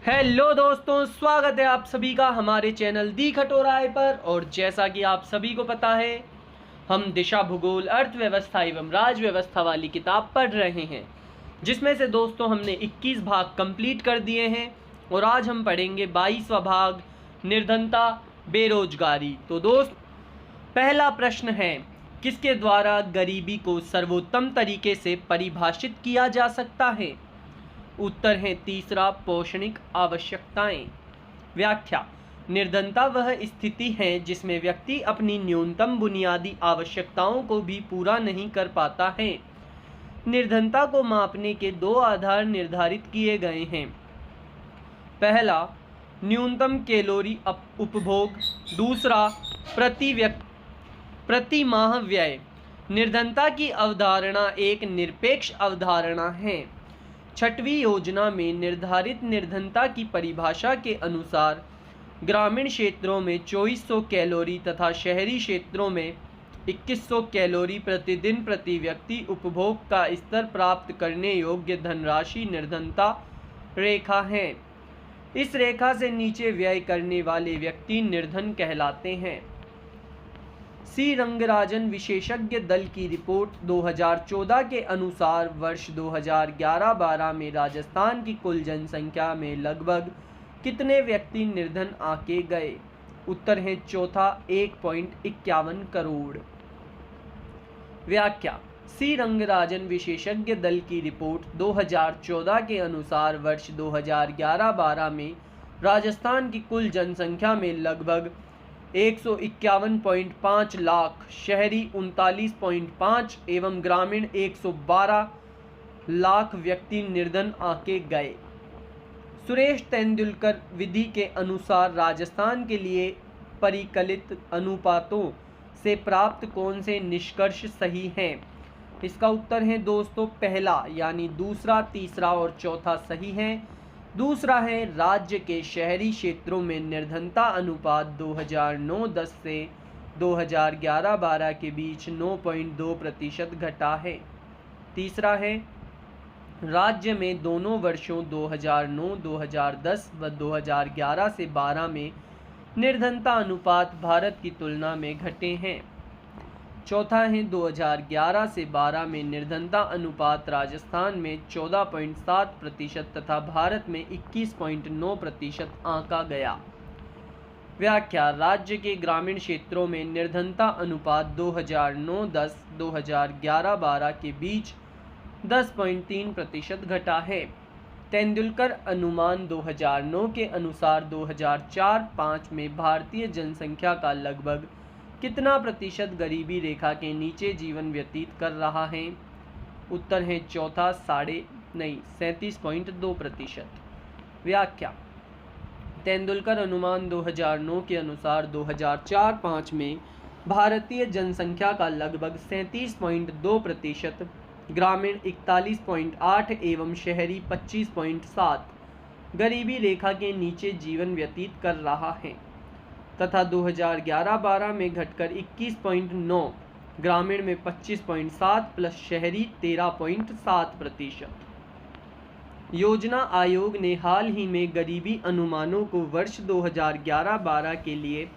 Hello दोस्तों, स्वागत है आप सभी का हमारे चैनल दी खटोराय पर। और जैसा कि आप सभी को पता है, हम दिशा भूगोल अर्थव्यवस्था एवं राज व्यवस्था वाली किताब पढ़ रहे हैं, जिसमें से दोस्तों हमने 21 भाग कंप्लीट कर दिए हैं और आज हम पढ़ेंगे 22वां भाग, निर्धनता बेरोजगारी। तो दोस्त, पहला प्रश्न है, किसके द्वारा गरीबी को सर्वोत्तम तरीके से परिभाषित किया जा सकता है? उत्तर है तीसरा, पोषणिक आवश्यकताएं। व्याख्या, निर्धनता वह स्थिति है जिसमें व्यक्ति अपनी न्यूनतम बुनियादी आवश्यकताओं को भी पूरा नहीं कर पाता है। निर्धनता को मापने के दो आधार निर्धारित किए गए हैं। पहला, न्यूनतम कैलोरी उपभोग। दूसरा, प्रति माह व्यय। निर्धनता की अवधारणा एक निरपेक्ष अवधारणा है। छठवीं योजना में निर्धारित निर्धनता की परिभाषा के अनुसार ग्रामीण क्षेत्रों में 2400 कैलोरी तथा शहरी क्षेत्रों में 2100 कैलोरी प्रतिदिन प्रति व्यक्ति उपभोग का स्तर प्राप्त करने योग्य धनराशि निर्धनता रेखा है। इस रेखा से नीचे व्यय करने वाले व्यक्ति निर्धन कहलाते हैं। सी रंगराजन विशेषज्ञ दल की रिपोर्ट 2014 के अनुसार वर्ष 2011-12 में राजस्थान की कुल जनसंख्या में लगभग कितने व्यक्ति निर्धन आंके गए? उत्तर है चौथा, 1.51 करोड़। व्याख्या, सी रंगराजन विशेषज्ञ दल की रिपोर्ट 2014 के अनुसार वर्ष 2011-12 में राजस्थान की कुल जनसंख्या में लगभग 151.5 लाख, शहरी 39.5 एवं ग्रामीण 112 लाख व्यक्ति निर्धन आंके गए। सुरेश तेंदुलकर विधि के अनुसार राजस्थान के लिए परिकलित अनुपातों से प्राप्त कौन से निष्कर्ष सही हैं? इसका उत्तर है दोस्तों पहला, यानी दूसरा, तीसरा और चौथा सही है। दूसरा है, राज्य के शहरी क्षेत्रों में निर्धनता अनुपात 2009-10 से 2011-12 के बीच 9.2% घटा है। तीसरा है, राज्य में दोनों वर्षों 2009, 2010 व 2011 से 12 में निर्धनता अनुपात भारत की तुलना में घटे हैं। चौथा है, 2011 से 12 में निर्धनता अनुपात राजस्थान में 14.7% तथा भारत में 21.9% आंका गया। व्याख्या, राज्य के ग्रामीण क्षेत्रों में निर्धनता अनुपात 2009-10, 2011-12 के बीच 10.3% घटा है। तेंदुलकर अनुमान 2009 के अनुसार 2004-5 में भारतीय जनसंख्या का लगभग कितना प्रतिशत गरीबी रेखा के नीचे जीवन व्यतीत कर रहा है? उत्तर है चौथा, 37.2%। व्याख्या, तेंदुलकर अनुमान 2009 के अनुसार 2004-5 में भारतीय जनसंख्या का लगभग 37.2%, ग्रामीण 41.8 एवं शहरी 25.7 गरीबी रेखा के नीचे जीवन व्यतीत कर रहा है तथा 2011-12 में घटकर 21.9, ग्रामीण में 25.7 प्लस शहरी 13.7%। योजना आयोग ने हाल ही में गरीबी अनुमानों को वर्ष 2011-12 के लिए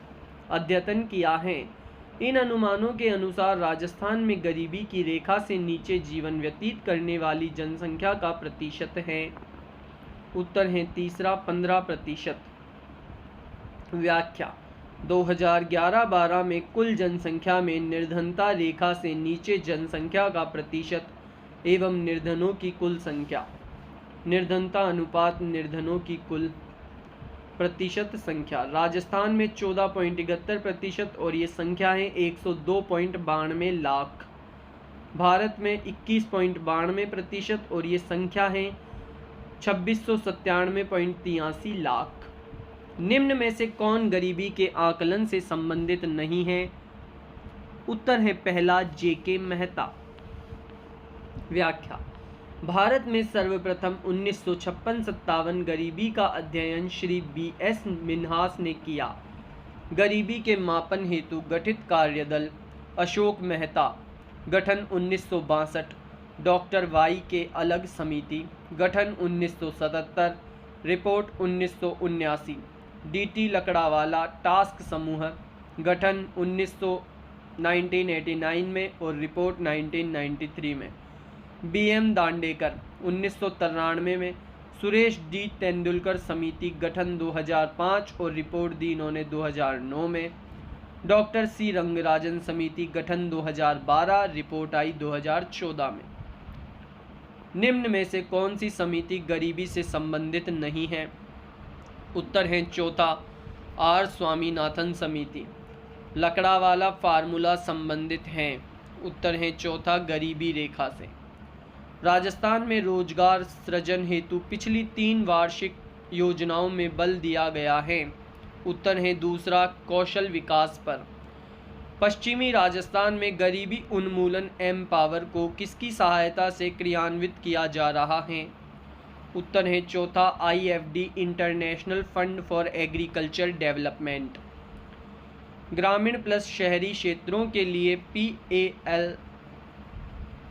अद्यतन किया है। इन अनुमानों के अनुसार राजस्थान में गरीबी की रेखा से नीचे जीवन व्यतीत करने वाली जनसंख्या का प्रतिशत है। उत्तर है तीसरा, 15%। व्याख्या, 2011-12 में कुल जनसंख्या में निर्धनता रेखा से नीचे जनसंख्या का प्रतिशत एवं निर्धनों की कुल संख्या। निर्धनता अनुपात निर्धनों की कुल प्रतिशत संख्या। राजस्थान में 14.71% और ये संख्या है 102.92 लाख। भारत में 21.92% और ये संख्या है 2697.83 लाख। निम्न में से कौन गरीबी के आकलन से संबंधित नहीं है? उत्तर है पहला, जेके मेहता। व्याख्या, भारत में सर्वप्रथम 1956-57 गरीबी का अध्ययन श्री BS मिन्हास ने किया। गरीबी के मापन हेतु गठित कार्यदल अशोक मेहता, गठन 1962, डॉक्टर वाई के अलग समिति, गठन 1977, रिपोर्ट 1979। DT लकड़ावाला टास्क समूह गठन 1989 में और रिपोर्ट 1993 में। BM दांडेकर 1993 में। सुरेश D तेंदुलकर समिति गठन 2005 और रिपोर्ट दी इन्होंने 2009 में। डॉक्टर C रंगराजन समिति गठन 2012, रिपोर्ट आई 2014 में। निम्न में से कौन सी समिति गरीबी से संबंधित नहीं है? उत्तर है चौथा, R स्वामीनाथन समिति। लकड़ावाला फार्मूला संबंधित हैं? उत्तर है चौथा, गरीबी रेखा से। राजस्थान में रोजगार सृजन हेतु पिछली 3 वार्षिक योजनाओं में बल दिया गया है। उत्तर है दूसरा, कौशल विकास पर। पश्चिमी राजस्थान में गरीबी उन्मूलन एमपावर को किसकी सहायता से क्रियान्वित किया जा रहा है? उत्तर है चौथा, IFD international fund for agriculture development. ग्रामीण प्लस शहरी क्षेत्रों के लिए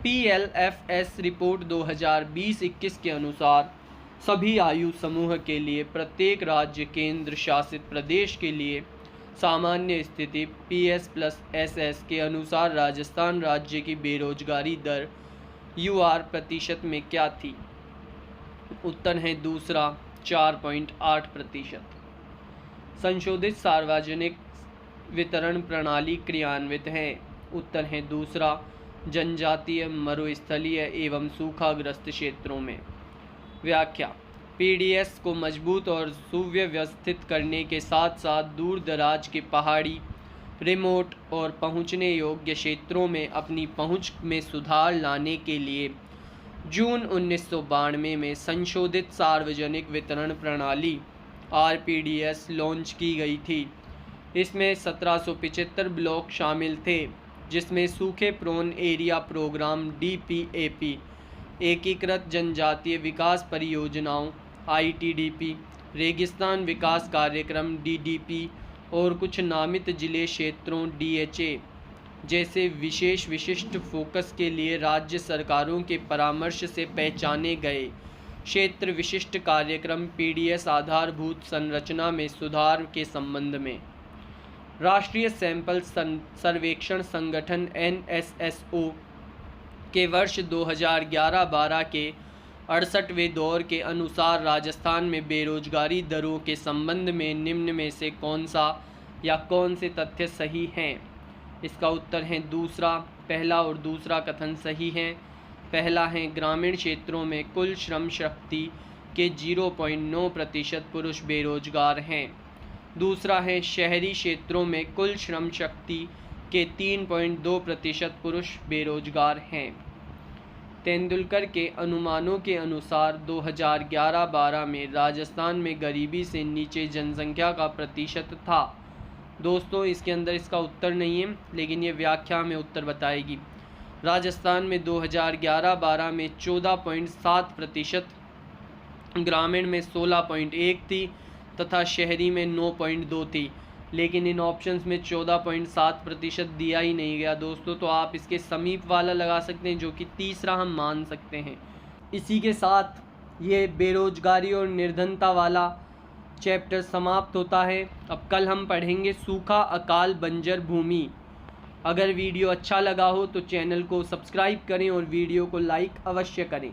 PLFS रिपोर्ट 2020-21 के अनुसार सभी आयु समूह के लिए प्रत्येक राज्य केंद्र शासित प्रदेश के लिए सामान्य स्थिति PS+SS के अनुसार राजस्थान राज्य की बेरोजगारी दर UR% में क्या थी? उत्तर है दूसरा, 4.8%। संशोधित सार्वजनिक वितरण प्रणाली क्रियान्वित है। उत्तर है दूसरा, जनजातीय, मरुस्थलीय एवं सूखाग्रस्त क्षेत्रों में। व्याख्या: PDS को मजबूत और सुव्यवस्थित करने के साथ साथ दूर दराज के पहाड़ी, रिमोट और पहुंचने योग्य क्षेत्रों में अपनी पहुंच में सुधार लाने के लिए जून 1992 में संशोधित सार्वजनिक वितरण प्रणाली RPDS लॉन्च की गई थी। इसमें 1775 ब्लॉक शामिल थे, जिसमें सूखे प्रोन एरिया प्रोग्राम DPAP, एकीकृत जनजातीय विकास परियोजनाओं ITDP, रेगिस्तान विकास कार्यक्रम DDP और कुछ नामित जिले क्षेत्रों DHA जैसे विशेष विशिष्ट फोकस के लिए राज्य सरकारों के परामर्श से पहचाने गए क्षेत्र विशिष्ट कार्यक्रम PDS आधारभूत संरचना में सुधार के संबंध में। राष्ट्रीय सैंपल सर्वेक्षण संगठन NSSO के वर्ष 2011-12 के 68वें दौर के अनुसार राजस्थान में बेरोजगारी दरों के संबंध में निम्न में से कौन सा या कौन से तथ्य सही हैं? इसका उत्तर है दूसरा, पहला और दूसरा कथन सही हैं। पहला है, ग्रामीण क्षेत्रों में कुल श्रम शक्ति के 0.9% पुरुष बेरोजगार हैं। दूसरा है, शहरी क्षेत्रों में कुल श्रम शक्ति के 3.2% पुरुष बेरोजगार हैं। तेंदुलकर के अनुमानों के अनुसार 2011-12 में राजस्थान में गरीबी से नीचे जनसंख्या का प्रतिशत था। दोस्तों, इसके अंदर इसका उत्तर नहीं है, लेकिन ये व्याख्या में उत्तर बताएगी। राजस्थान में 2011-12 में 14.7%, ग्रामीण में 16.1 थी तथा शहरी में 9.2 थी, लेकिन इन ऑप्शंस में 14.7% दिया ही नहीं गया दोस्तों। तो आप इसके समीप वाला लगा सकते हैं, जो कि तीसरा हम मान सकते हैं। इसी के साथ ये बेरोजगारी और निर्धनता वाला चैप्टर समाप्त होता है। अब कल हम पढ़ेंगे सूखा, अकाल, बंजर भूमि। अगर वीडियो अच्छा लगा हो तो चैनल को सब्सक्राइब करें और वीडियो को लाइक अवश्य करें।